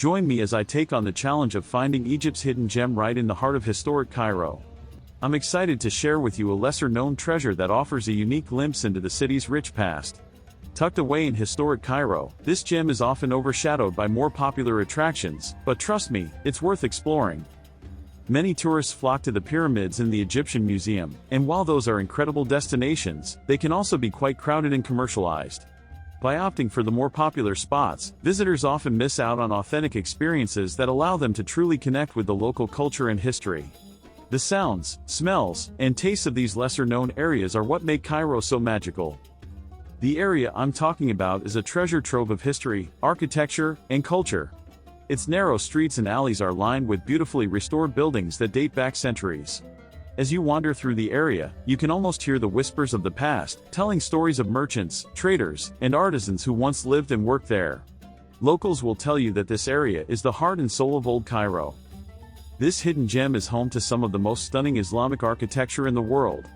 Join me as I take on the challenge of finding Egypt's hidden gem right in the heart of historic Cairo. I'm excited to share with you a lesser-known treasure that offers a unique glimpse into the city's rich past. Tucked away in historic Cairo, this gem is often overshadowed by more popular attractions, but trust me, it's worth exploring. Many tourists flock to the pyramids and the Egyptian Museum, and while those are incredible destinations, they can also be quite crowded and commercialized. By opting for the more popular spots, visitors often miss out on authentic experiences that allow them to truly connect with the local culture and history. The sounds, smells, and tastes of these lesser-known areas are what make Cairo so magical. The area I'm talking about is a treasure trove of history, architecture, and culture. Its narrow streets and alleys are lined with beautifully restored buildings that date back centuries. As you wander through the area, you can almost hear the whispers of the past, telling stories of merchants, traders, and artisans who once lived and worked there. Locals will tell you that this area is the heart and soul of old Cairo. This hidden gem is home to some of the most stunning Islamic architecture in the world.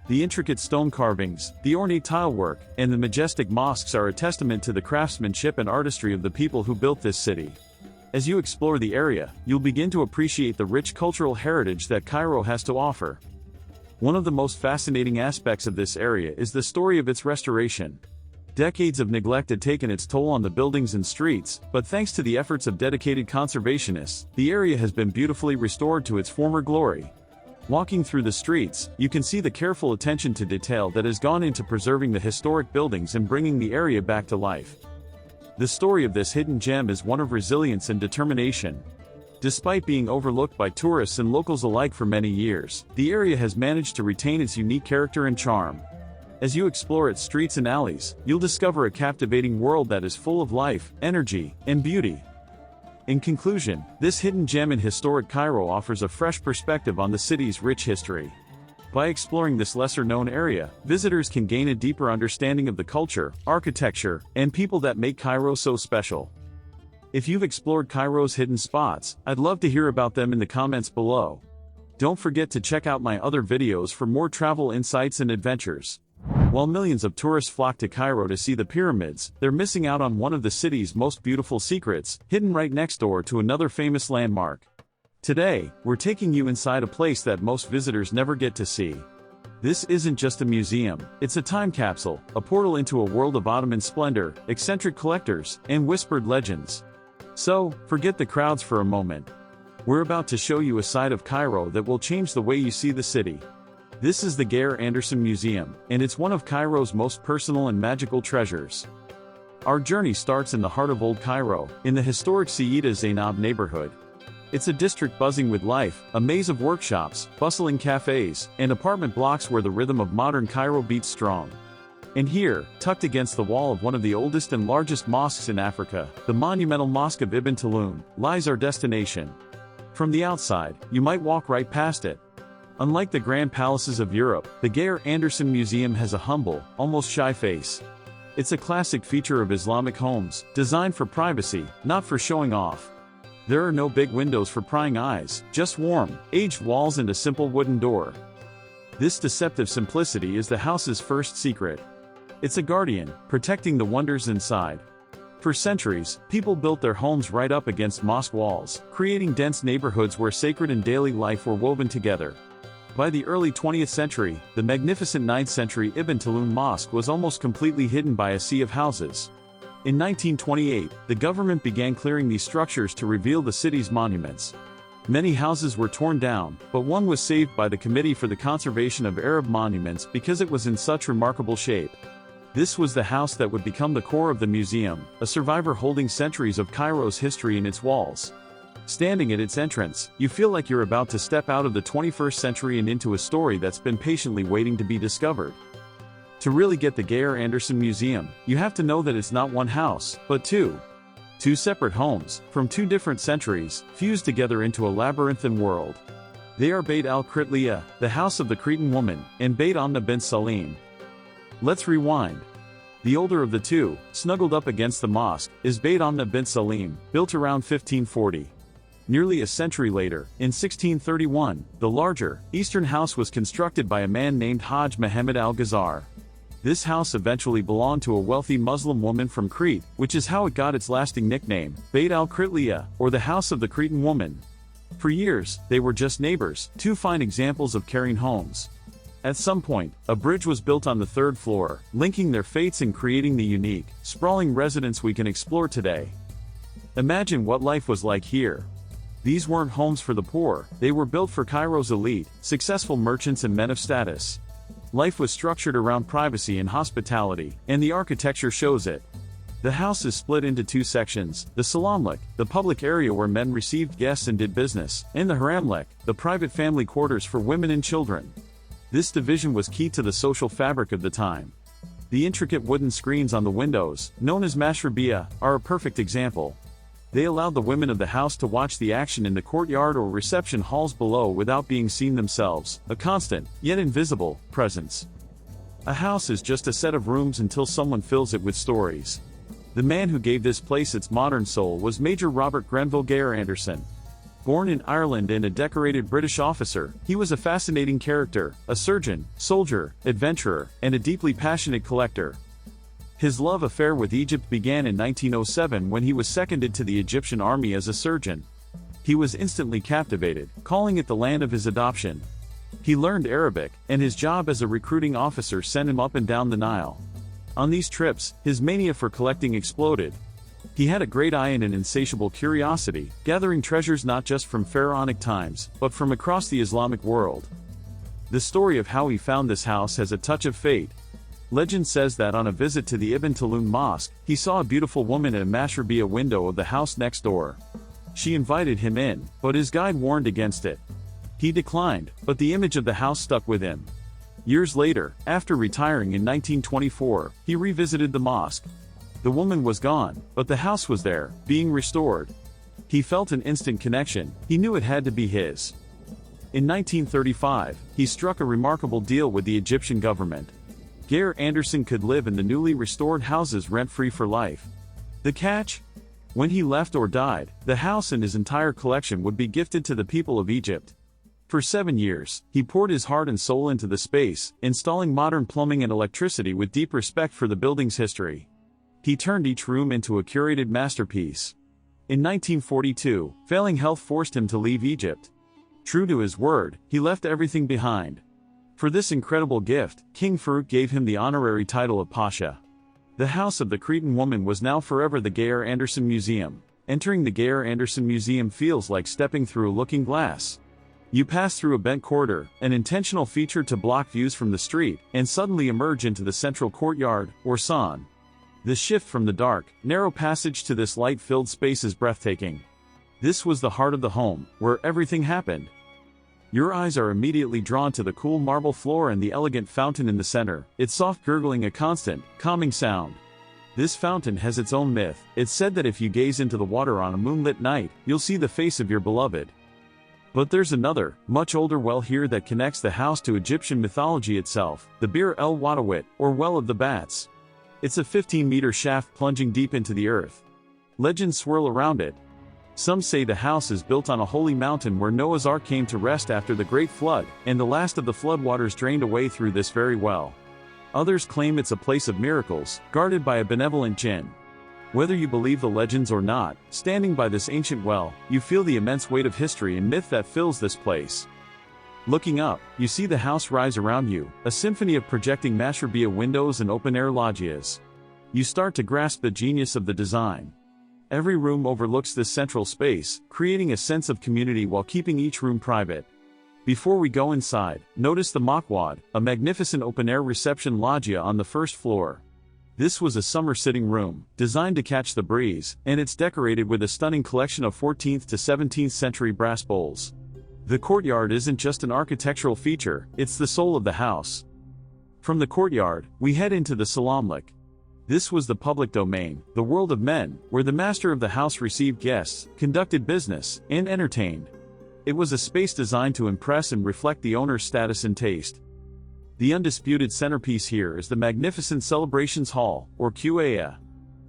The intricate stone carvings, the ornate tilework, and the majestic mosques are a testament to the craftsmanship and artistry of the people who built this city. As you explore the area, you'll begin to appreciate the rich cultural heritage that Cairo has to offer. One of the most fascinating aspects of this area is the story of its restoration. Decades of neglect had taken its toll on the buildings and streets, but thanks to the efforts of dedicated conservationists, the area has been beautifully restored to its former glory. Walking through the streets, you can see the careful attention to detail that has gone into preserving the historic buildings and bringing the area back to life. The story of this hidden gem is one of resilience and determination. Despite being overlooked by tourists and locals alike for many years, the area has managed to retain its unique character and charm. As you explore its streets and alleys, you'll discover a captivating world that is full of life, energy, and beauty. In conclusion, this hidden gem in historic Cairo offers a fresh perspective on the city's rich history. By exploring this lesser-known area, visitors can gain a deeper understanding of the culture, architecture, and people that make Cairo so special. If you've explored Cairo's hidden spots, I'd love to hear about them in the comments below. Don't forget to check out my other videos for more travel insights and adventures. While millions of tourists flock to Cairo to see the pyramids, they're missing out on one of the city's most beautiful secrets, hidden right next door to another famous landmark. Today, we're taking you inside a place that most visitors never get to see. This isn't just a museum, it's a time capsule, a portal into a world of Ottoman splendor, eccentric collectors, and whispered legends. So, forget the crowds for a moment. We're about to show you a side of Cairo that will change the way you see the city. This is the Geir Anderson Museum, and it's one of Cairo's most personal and magical treasures. Our journey starts in the heart of Old Cairo, in the historic Sayyida Zainab neighborhood. It's a district buzzing with life, a maze of workshops, bustling cafes, and apartment blocks where the rhythm of modern Cairo beats strong. And here, tucked against the wall of one of the oldest and largest mosques in Africa, the monumental Mosque of Ibn Tulun, lies our destination. From the outside, you might walk right past it. Unlike the grand palaces of Europe, the Geir Anderson Museum has a humble, almost shy face. It's a classic feature of Islamic homes, designed for privacy, not for showing off. There are no big windows for prying eyes, just warm, aged walls and a simple wooden door. This deceptive simplicity is the house's first secret. It's a guardian, protecting the wonders inside. For centuries, people built their homes right up against mosque walls, creating dense neighborhoods where sacred and daily life were woven together. By the early 20th century, the magnificent 9th century Ibn Tulun Mosque was almost completely hidden by a sea of houses. In 1928, the government began clearing these structures to reveal the city's monuments. Many houses were torn down, but one was saved by the Committee for the Conservation of Arab Monuments because it was in such remarkable shape. This was the house that would become the core of the museum, a survivor holding centuries of Cairo's history in its walls. Standing at its entrance, you feel like you're about to step out of the 21st century and into a story that's been patiently waiting to be discovered. To really get the Geir Anderson Museum, you have to know that it's not one house, but two. Two separate homes, from two different centuries, fused together into a labyrinthine world. They are Beit El-Kritliya, the house of the Cretan woman, and Beit Amna bint Salim. Let's rewind. The older of the two, snuggled up against the mosque, is Beit Amna bint Salim, built around 1540. Nearly a century later, in 1631, the larger, eastern house was constructed by a man named Hajj Muhammad al-Ghazar. This house eventually belonged to a wealthy Muslim woman from Crete, which is how it got its lasting nickname, Beit El-Kritliya, or the House of the Cretan Woman. For years, they were just neighbors, two fine examples of caring homes. At some point, a bridge was built on the third floor, linking their fates and creating the unique, sprawling residence we can explore today. Imagine what life was like here. These weren't homes for the poor, they were built for Cairo's elite, successful merchants and men of status. Life was structured around privacy and hospitality, and the architecture shows it. The house is split into two sections, the Salamlik, the public area where men received guests and did business, and the Haraml, the private family quarters for women and children. This division was key to the social fabric of the time. The intricate wooden screens on the windows, known as mashrabiyah, are a perfect example. They allowed the women of the house to watch the action in the courtyard or reception halls below without being seen themselves, a constant, yet invisible, presence. A house is just a set of rooms until someone fills it with stories. The man who gave this place its modern soul was Major Robert Grenville Gare Anderson. Born in Ireland and a decorated British officer, he was a fascinating character, a surgeon, soldier, adventurer, and a deeply passionate collector. His love affair with Egypt began in 1907 when he was seconded to the Egyptian army as a surgeon. He was instantly captivated, calling it the land of his adoption. He learned Arabic, and his job as a recruiting officer sent him up and down the Nile. On these trips, his mania for collecting exploded. He had a great eye and an insatiable curiosity, gathering treasures not just from pharaonic times, but from across the Islamic world. The story of how he found this house has a touch of fate. Legend says that on a visit to the Ibn Tulun Mosque, he saw a beautiful woman at a mashrabiyah window of the house next door. She invited him in, but his guide warned against it. He declined, but the image of the house stuck with him. Years later, after retiring in 1924, he revisited the mosque. The woman was gone, but the house was there, being restored. He felt an instant connection, he knew it had to be his. In 1935, he struck a remarkable deal with the Egyptian government. Gare Anderson could live in the newly restored houses rent-free for life. The catch? When he left or died, the house and his entire collection would be gifted to the people of Egypt. For 7 years, he poured his heart and soul into the space, installing modern plumbing and electricity with deep respect for the building's history. He turned each room into a curated masterpiece. In 1942, failing health forced him to leave Egypt. True to his word, he left everything behind. For this incredible gift, King Farouk gave him the honorary title of Pasha. The House of the Cretan Woman was now forever the Gare Anderson Museum. Entering the Gare Anderson Museum feels like stepping through a looking glass. You pass through a bent corridor, an intentional feature to block views from the street, and suddenly emerge into the central courtyard, or salon. The shift from the dark, narrow passage to this light-filled space is breathtaking. This was the heart of the home, where everything happened. Your eyes are immediately drawn to the cool marble floor and the elegant fountain in the center, its soft gurgling a constant, calming sound. This fountain has its own myth. It's said that if you gaze into the water on a moonlit night, you'll see the face of your beloved. But there's another, much older well here that connects the house to Egyptian mythology itself, the Bir el-Wadawit, or Well of the Bats. It's a 15-meter shaft plunging deep into the earth. Legends swirl around it. Some say the house is built on a holy mountain where Noah's Ark came to rest after the Great Flood, and the last of the floodwaters drained away through this very well. Others claim it's a place of miracles, guarded by a benevolent jinn. Whether you believe the legends or not, standing by this ancient well, you feel the immense weight of history and myth that fills this place. Looking up, you see the house rise around you, a symphony of projecting mashrabiyah windows and open-air loggias. You start to grasp the genius of the design. Every room overlooks this central space, creating a sense of community while keeping each room private. Before we go inside, notice the Maqwad, a magnificent open-air reception loggia on the first floor. This was a summer sitting room, designed to catch the breeze, and it's decorated with a stunning collection of 14th to 17th century brass bowls. The courtyard isn't just an architectural feature, it's the soul of the house. From the courtyard, we head into the Salamlik. This was the public domain, the world of men, where the master of the house received guests, conducted business, and entertained. It was a space designed to impress and reflect the owner's status and taste. The undisputed centerpiece here is the magnificent Celebrations Hall, or Qaa.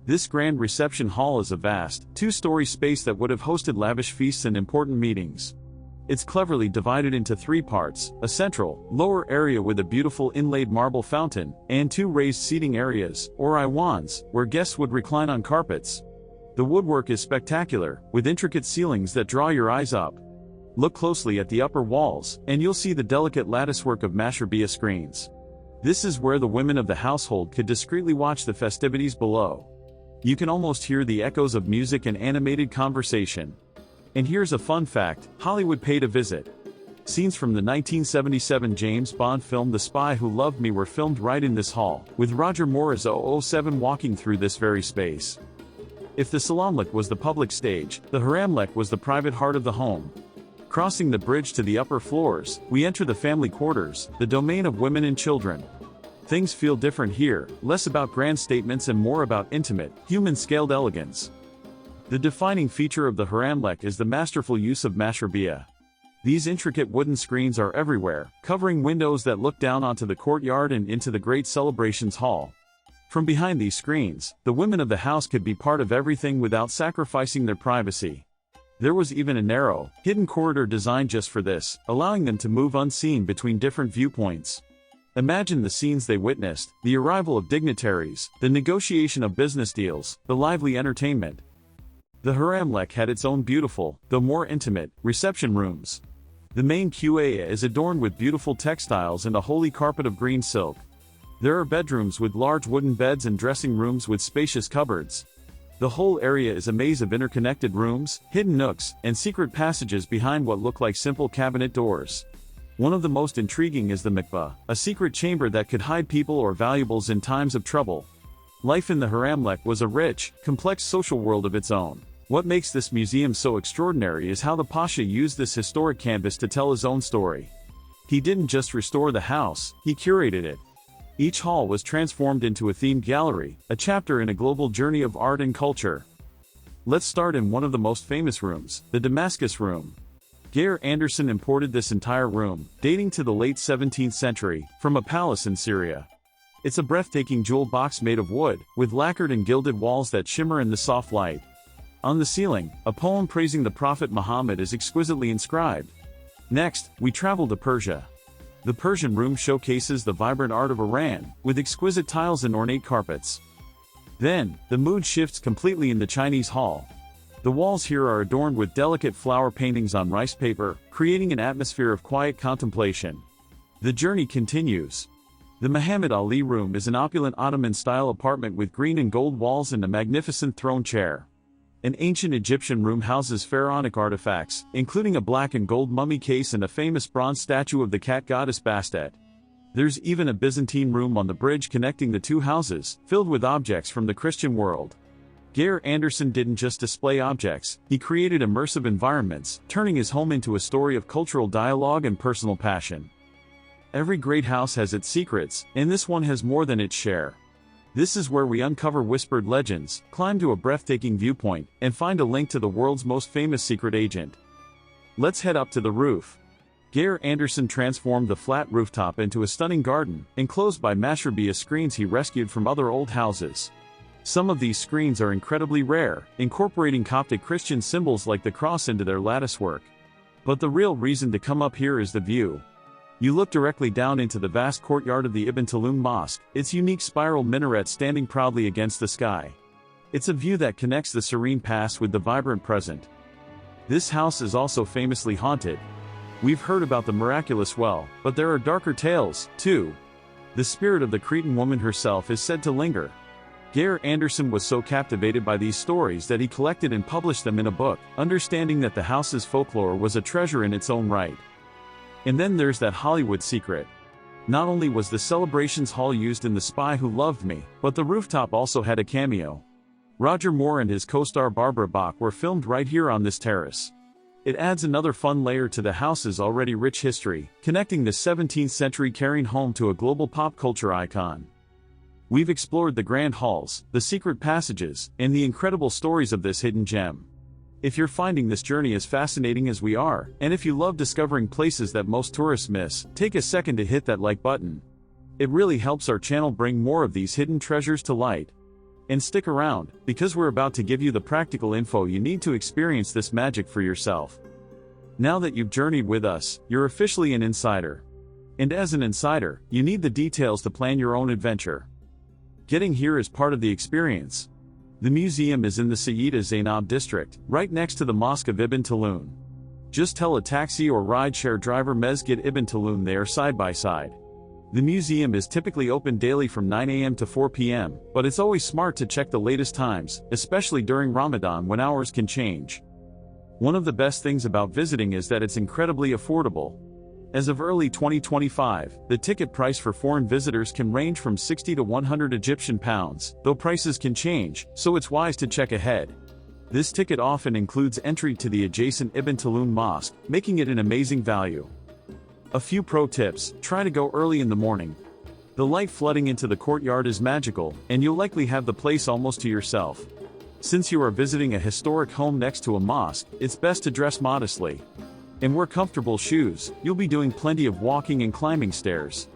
This grand reception hall is a vast, two-story space that would have hosted lavish feasts and important meetings. It's cleverly divided into 3 parts, a central, lower area with a beautiful inlaid marble fountain, and 2 raised seating areas, or iwans, where guests would recline on carpets. The woodwork is spectacular, with intricate ceilings that draw your eyes up. Look closely at the upper walls, and you'll see the delicate latticework of mashrabiyah screens. This is where the women of the household could discreetly watch the festivities below. You can almost hear the echoes of music and animated conversation. And here's a fun fact, Hollywood paid a visit. Scenes from the 1977 James Bond film The Spy Who Loved Me were filmed right in this hall, with Roger Moore as 007 walking through this very space. If the Salamlik was the public stage, the Haraml was the private heart of the home. Crossing the bridge to the upper floors, we enter the family quarters, the domain of women and children. Things feel different here, less about grand statements and more about intimate, human-scaled elegance. The defining feature of the Haraml is the masterful use of mashrabiyah. These intricate wooden screens are everywhere, covering windows that look down onto the courtyard and into the great celebrations hall. From behind these screens, the women of the house could be part of everything without sacrificing their privacy. There was even a narrow, hidden corridor designed just for this, allowing them to move unseen between different viewpoints. Imagine the scenes they witnessed, the arrival of dignitaries, the negotiation of business deals, the lively entertainment. The Haraml had its own beautiful, though more intimate, reception rooms. The main QA is adorned with beautiful textiles and a holy carpet of green silk. There are bedrooms with large wooden beds and dressing rooms with spacious cupboards. The whole area is a maze of interconnected rooms, hidden nooks, and secret passages behind what look like simple cabinet doors. One of the most intriguing is the mikveh, a secret chamber that could hide people or valuables in times of trouble. Life in the Haraml was a rich, complex social world of its own. What makes this museum so extraordinary is how the Pasha used this historic canvas to tell his own story. He didn't just restore the house, he curated it. Each hall was transformed into a themed gallery, a chapter in a global journey of art and culture. Let's start in one of the most famous rooms, the Damascus Room. Geir Anderson imported this entire room, dating to the late 17th century, from a palace in Syria. It's a breathtaking jewel box made of wood, with lacquered and gilded walls that shimmer in the soft light. On the ceiling, a poem praising the Prophet Muhammad is exquisitely inscribed. Next, we travel to Persia. The Persian room showcases the vibrant art of Iran, with exquisite tiles and ornate carpets. Then, the mood shifts completely in the Chinese hall. The walls here are adorned with delicate flower paintings on rice paper, creating an atmosphere of quiet contemplation. The journey continues. The Muhammad Ali room is an opulent Ottoman-style apartment with green and gold walls and a magnificent throne chair. An ancient Egyptian room houses pharaonic artifacts, including a black and gold mummy case and a famous bronze statue of the cat goddess Bastet. There's even a Byzantine room on the bridge connecting the two houses, filled with objects from the Christian world. Geir Anderson didn't just display objects, he created immersive environments, turning his home into a story of cultural dialogue and personal passion. Every great house has its secrets, and this one has more than its share. This is where we uncover whispered legends, climb to a breathtaking viewpoint, and find a link to the world's most famous secret agent. Let's head up to the roof. Geir Anderson transformed the flat rooftop into a stunning garden, enclosed by mashrabiyah screens he rescued from other old houses. Some of these screens are incredibly rare, incorporating Coptic Christian symbols like the cross into their latticework. But the real reason to come up here is the view. You look directly down into the vast courtyard of the Ibn Tulun Mosque, its unique spiral minaret standing proudly against the sky. It's a view that connects the serene past with the vibrant present. This house is also famously haunted. We've heard about the miraculous well, but there are darker tales, too. The spirit of the Cretan woman herself is said to linger. Geir Anderson was so captivated by these stories that he collected and published them in a book, understanding that the house's folklore was a treasure in its own right. And then there's that Hollywood secret. Not only was the celebrations hall used in The Spy Who Loved Me, but the rooftop also had a cameo. Roger Moore and his co-star Barbara Bach were filmed right here on this terrace. It adds another fun layer to the house's already rich history, connecting the 17th century Cairn home to a global pop culture icon. We've explored the grand halls, the secret passages, and the incredible stories of this hidden gem. If you're finding this journey as fascinating as we are, and if you love discovering places that most tourists miss, take a second to hit that like button. It really helps our channel bring more of these hidden treasures to light. And stick around, because we're about to give you the practical info you need to experience this magic for yourself. Now that you've journeyed with us, you're officially an insider. And as an insider, you need the details to plan your own adventure. Getting here is part of the experience. The museum is in the Sayyida Zainab district, right next to the Mosque of Ibn Tulun. Just tell a taxi or rideshare driver Mesgid Ibn Tulun they are side by side. The museum is typically open daily from 9 a.m. to 4 p.m., but it's always smart to check the latest times, especially during Ramadan when hours can change. One of the best things about visiting is that it's incredibly affordable. As of early 2025, the ticket price for foreign visitors can range from 60 to 100 Egyptian pounds, though prices can change, so it's wise to check ahead. This ticket often includes entry to the adjacent Ibn Tulun Mosque, making it an amazing value. A few pro tips: try to go early in the morning. The light flooding into the courtyard is magical, and you'll likely have the place almost to yourself. Since you are visiting a historic home next to a mosque, it's best to dress modestly. And wear comfortable shoes. You'll be doing plenty of walking and climbing stairs.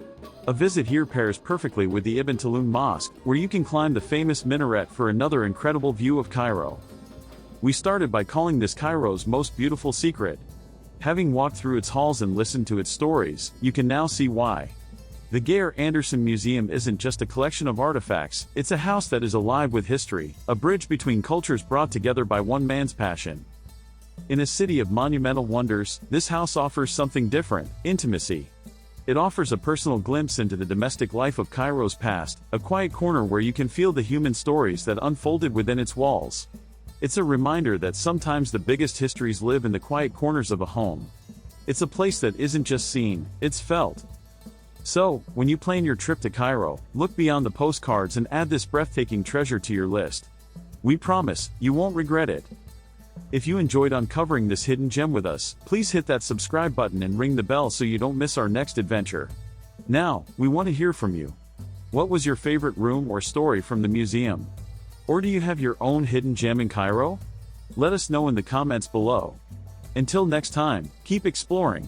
A visit here pairs perfectly with the Ibn Tulun Mosque, where you can climb the famous minaret for another incredible view of Cairo. We started by calling this Cairo's most beautiful secret. Having walked through its halls and listened to its stories, you can now see why. The Geir Anderson Museum isn't just a collection of artifacts, it's a house that is alive with history, a bridge between cultures brought together by one man's passion. In a city of monumental wonders, this house offers something different: intimacy. It offers a personal glimpse into the domestic life of Cairo's past, a quiet corner where you can feel the human stories that unfolded within its walls. It's a reminder that sometimes the biggest histories live in the quiet corners of a home. It's a place that isn't just seen, it's felt. So, when you plan your trip to Cairo, look beyond the postcards and add this breathtaking treasure to your list. We promise, you won't regret it. If you enjoyed uncovering this hidden gem with us, please hit that subscribe button and ring the bell so you don't miss our next adventure. Now, we want to hear from you. What was your favorite room or story from the museum? Or do you have your own hidden gem in Cairo? Let us know in the comments below. Until next time, keep exploring.